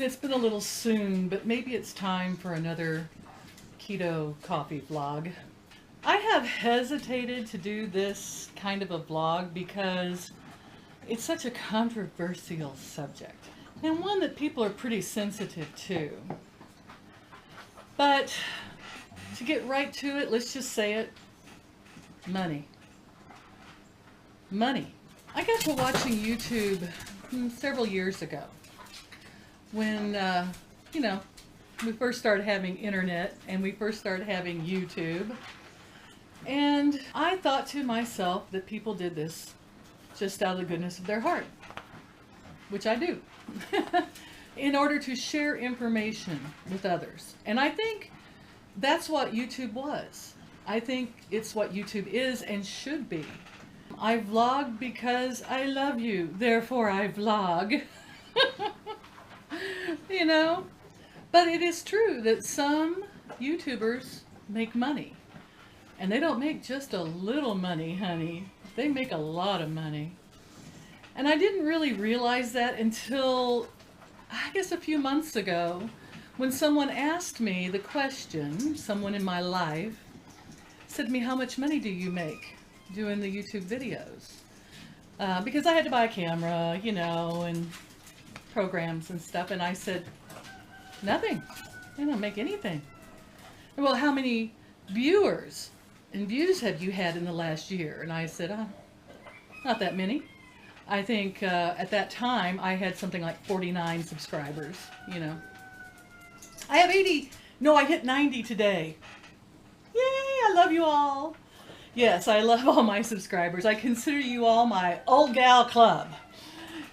mean, it's been a little soon, but maybe it's time for another Keto Coffee vlog. I have hesitated to do this kind of a vlog because it's such a controversial subject and one that people are pretty sensitive to. But to get right to it, let's just say it. Money. Money. I got to watching YouTube several years ago when, we first started having internet and we first started having YouTube. And I thought to myself that people did this just out of the goodness of their heart, which I do, in order to share information with others. And I think that's what YouTube was. I think it's what YouTube is and should be. I vlog because I love you, therefore I vlog. You know? But it is true that some YouTubers make money. And they don't make just a little money, honey. They make a lot of money. And I didn't really realize that until, I guess, a few months ago, when someone asked me the question, someone in my life, said to me, how much money do you make doing the YouTube videos? Because I had to buy a camera, and programs and stuff. And I said, nothing. I don't make anything. Well, how many viewers and views have you had in the last year? And I said, not that many. I think at that time I had something like 49 subscribers, I have 80. No, I hit 90 today. Yay, I love you all. Yes, I love all my subscribers. I consider you all my old gal club.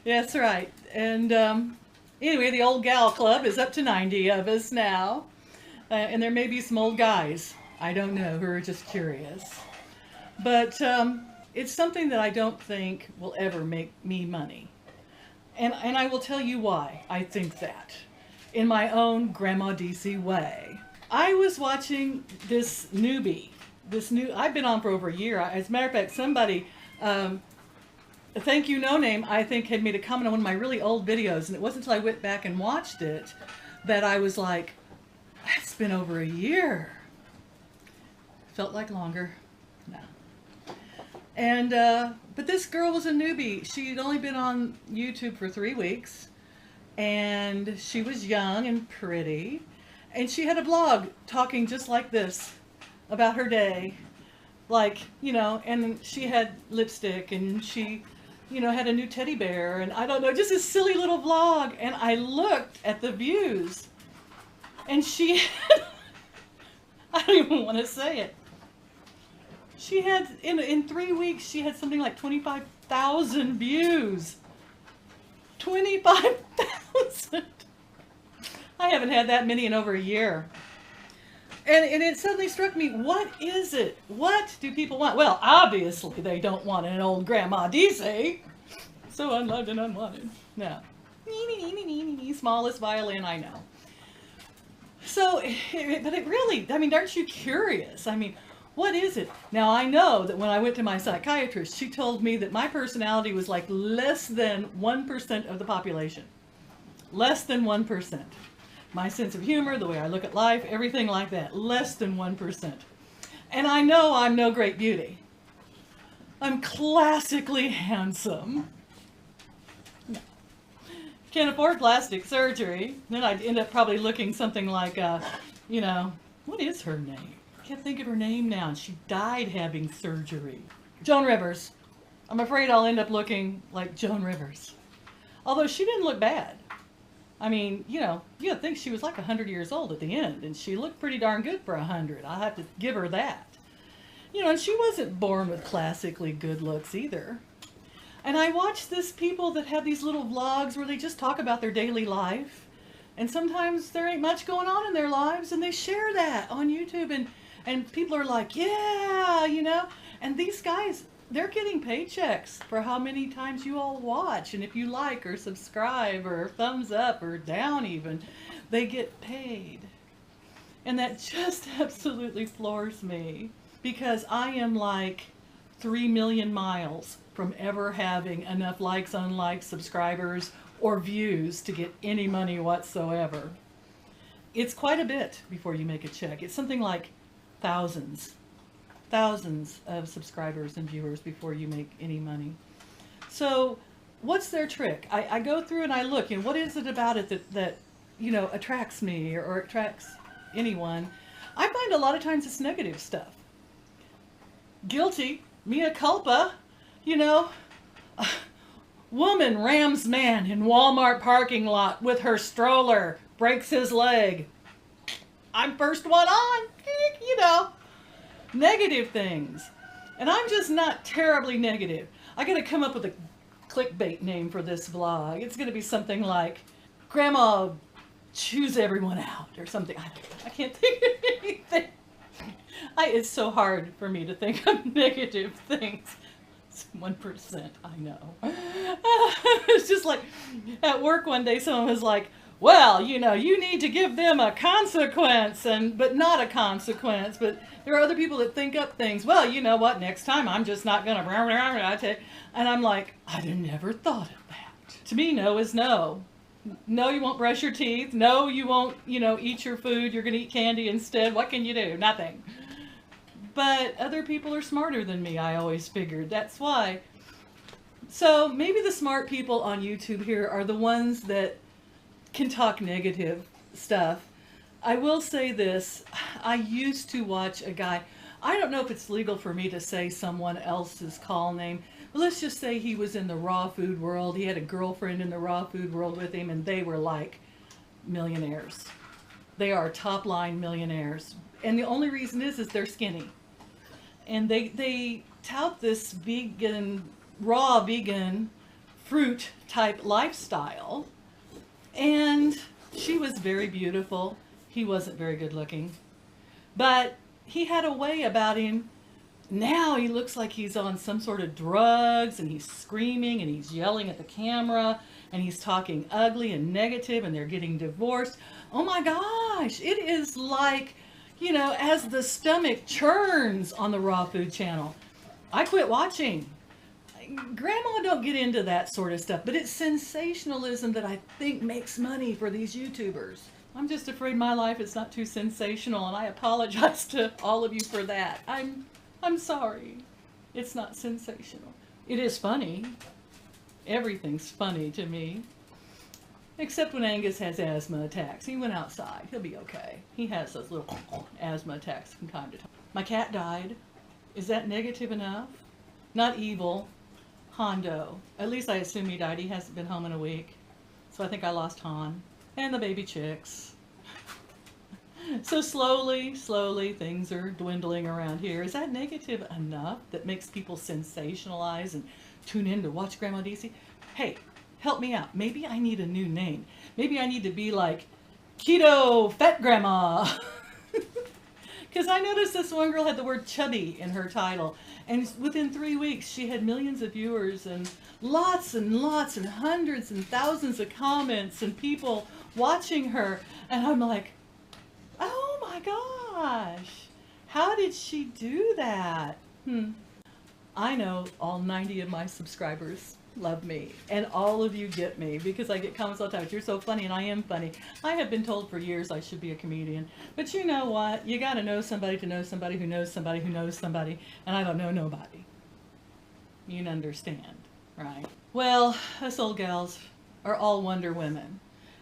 That's right. And anyway, the old gal club is up to 90 of us now. And there may be some old guys, I don't know, who are just curious. But it's something that I don't think will ever make me money. And I will tell you why I think that, in my own Grandma DC way. I was watching this newbie, I've been on for over a year. As a matter of fact, somebody, Thank You No Name, I think, had made a comment on one of my really old videos, and it wasn't until I went back and watched it that I was like, it's been over a year. Felt like longer. No. And, but this girl was a newbie. She'd only been on YouTube for 3 weeks, and she was young and pretty, and she had a blog talking just like this about her day. Like, and she had lipstick, and she, had a new teddy bear, and I don't know, just a silly little vlog. And I looked at the views, and she had, I don't even want to say it. She had, in 3 weeks, she had something like 25,000 views. 25,000! I haven't had that many in over a year. And it suddenly struck me, what is it? What do people want? Well, obviously they don't want an old Grandma DC. So unloved and unwanted. No. Smallest violin I know. So, but it really, aren't you curious? What is it? Now, I know that when I went to my psychiatrist, she told me that my personality was like less than 1% of the population. Less than 1%. My sense of humor, the way I look at life, everything like that. Less than 1%. And I know I'm no great beauty. I'm classically handsome. No. Can't afford plastic surgery. Then I'd end up probably looking something like, what is her name? I can't think of her name now. She died having surgery. Joan Rivers. I'm afraid I'll end up looking like Joan Rivers. Although she didn't look bad. You'd think she was like 100 years old at the end, and she looked pretty darn good for 100. I'll have to give her that. And she wasn't born with classically good looks either. And I watch these people that have these little vlogs where they just talk about their daily life, and sometimes there ain't much going on in their lives, and they share that on YouTube, and people are like, yeah, and these guys, they're getting paychecks for how many times you all watch, and if you like or subscribe or thumbs up or down even, they get paid. And that just absolutely floors me, because I am like 3 million miles from ever having enough likes, unlikes, subscribers, or views to get any money whatsoever. It's quite a bit before you make a check. It's something like thousands of subscribers and viewers before you make any money. So what's their trick? I go through and I look, what is it about it that attracts me or attracts anyone? I find a lot of times it's negative stuff. Guilty, mea culpa, woman rams man in Walmart parking lot with her stroller, breaks his leg. I'm first one on, negative things. And I'm just not terribly negative. I gotta come up with a clickbait name for this vlog. It's gonna be something like, Grandma chews everyone out or something. I can't think of anything. It's so hard for me to think of negative things. It's 1%, I know. It's just like at work one day someone was like, well, you need to give them a consequence, but not a consequence. But there are other people that think up things. Well, you know what? Next time I'm just not going to. And I'm like, I'd have never thought of that. To me, no is no. No, you won't brush your teeth. No, you won't, eat your food. You're going to eat candy instead. What can you do? Nothing. But other people are smarter than me, I always figured. That's why. So maybe the smart people on YouTube here are the ones that can talk negative stuff. I will say this. I used to watch a guy. I don't know if it's legal for me to say someone else's call name. But let's just say he was in the raw food world. He had a girlfriend in the raw food world with him, and they were like millionaires. They are top line millionaires. And the only reason is they're skinny. And they tout this vegan, raw vegan fruit type lifestyle. And she was very beautiful. He wasn't very good looking. But he had a way about him. Now he looks like he's on some sort of drugs, and he's screaming and he's yelling at the camera and he's talking ugly and negative, and they're getting divorced. Oh my gosh, it is like, as the stomach churns on the Raw Food channel. I quit watching. Grandma don't get into that sort of stuff, but it's sensationalism that I think makes money for these YouTubers. I'm just afraid my life is not too sensational, and I apologize to all of you for that. I'm sorry. It's not sensational. It is funny. Everything's funny to me. Except when Angus has asthma attacks. He went outside. He'll be okay. He has those little asthma attacks from time to time. My cat died. Is that negative enough? Not evil. Hondo. At least I assume he died. He hasn't been home in a week. So I think I lost Han. And the baby chicks. So slowly, things are dwindling around here. Is that negative enough that makes people sensationalize and tune in to watch Grandma DC? Hey, help me out. Maybe I need a new name. Maybe I need to be like Keto Fat Grandma. Because I noticed this one girl had the word chubby in her title. And within 3 weeks, she had millions of viewers and lots and hundreds and thousands of comments and people watching her. And I'm like, oh my gosh, how did she do that? I know all 90 of my subscribers love me, and all of you get me because I get comments all the time. You're so funny, and I am funny. I have been told for years I should be a comedian, but you know what? You got to know somebody to know somebody who knows somebody who knows somebody, and I don't know nobody. You understand, right? Well, us old gals are all Wonder Women.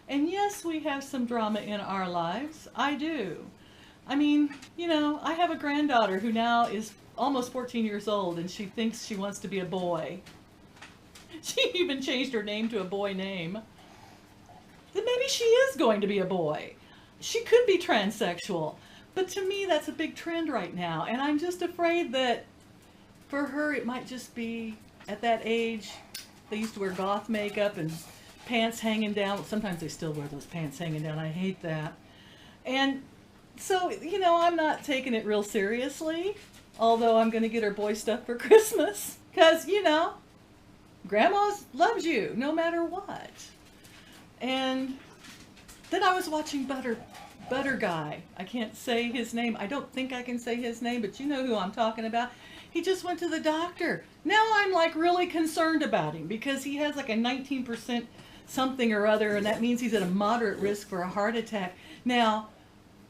And yes, we have some drama in our lives. I do. I mean, I have a granddaughter who now is almost 14 years old, and she thinks she wants to be a boy. She even changed her name to a boy name. Then maybe she is going to be a boy. She could be transsexual. But to me, that's a big trend right now. And I'm just afraid that for her, it might just be at that age. They used to wear goth makeup and pants hanging down. Sometimes they still wear those pants hanging down. I hate that. And so, I'm not taking it real seriously. Although I'm going to get her boy stuff for Christmas. Because, Grandma loves you no matter what. And then I was watching Butter Guy. I can't say his name. I don't think I can say his name, but you know who I'm talking about. He just went to the doctor. Now I'm like really concerned about him because he has like a 19% something or other, and that means he's at a moderate risk for a heart attack. Now,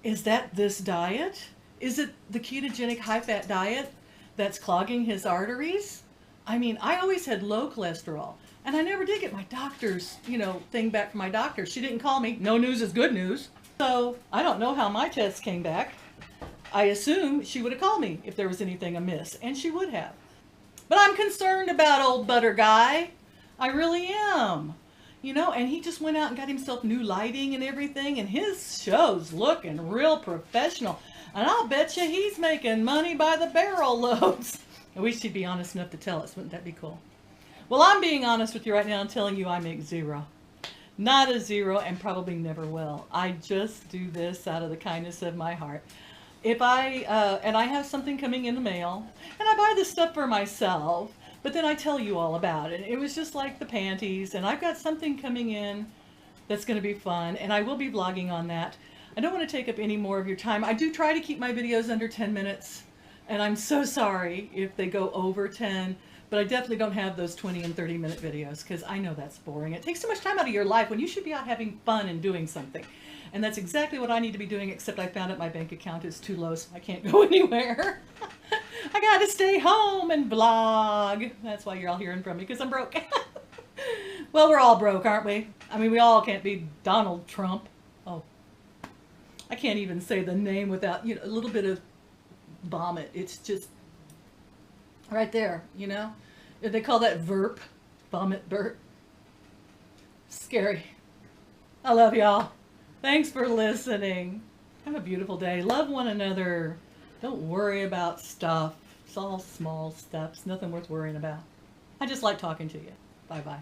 is that this diet? Is it the ketogenic high-fat diet that's clogging his arteries? I mean, I always had low cholesterol, and I never did get my doctor's, thing back from my doctor. She didn't call me. No news is good news. So I don't know how my tests came back. I assume she would have called me if there was anything amiss, and she would have. But I'm concerned about old butter guy. I really am. And he just went out and got himself new lighting and everything, and his show's looking real professional. And I'll bet you he's making money by the barrel loads. I wish he'd be honest enough to tell us. Wouldn't that be cool? Well, I'm being honest with you right now and telling you I make zero. Not a zero, and probably never will. I just do this out of the kindness of my heart. If and I have something coming in the mail, and I buy this stuff for myself, but then I tell you all about it. It was just like the panties, and I've got something coming in that's going to be fun, and I will be vlogging on that. I don't want to take up any more of your time. I do try to keep my videos under 10 minutes, and I'm so sorry if they go over 10, but I definitely don't have those 20 and 30-minute videos because I know that's boring. It takes so much time out of your life when you should be out having fun and doing something. And that's exactly what I need to be doing, except I found out my bank account is too low, so I can't go anywhere. I got to stay home and vlog. That's why you're all hearing from me, because I'm broke. Well, we're all broke, aren't we? I mean, we all can't be Donald Trump. Oh, I can't even say the name without, a little bit of vomit. It's just right there, They call that verp. Vomit burp. Scary. I love y'all. Thanks for listening. Have a beautiful day. Love one another. Don't worry about stuff. It's all small steps. Nothing worth worrying about. I just like talking to you. Bye-bye.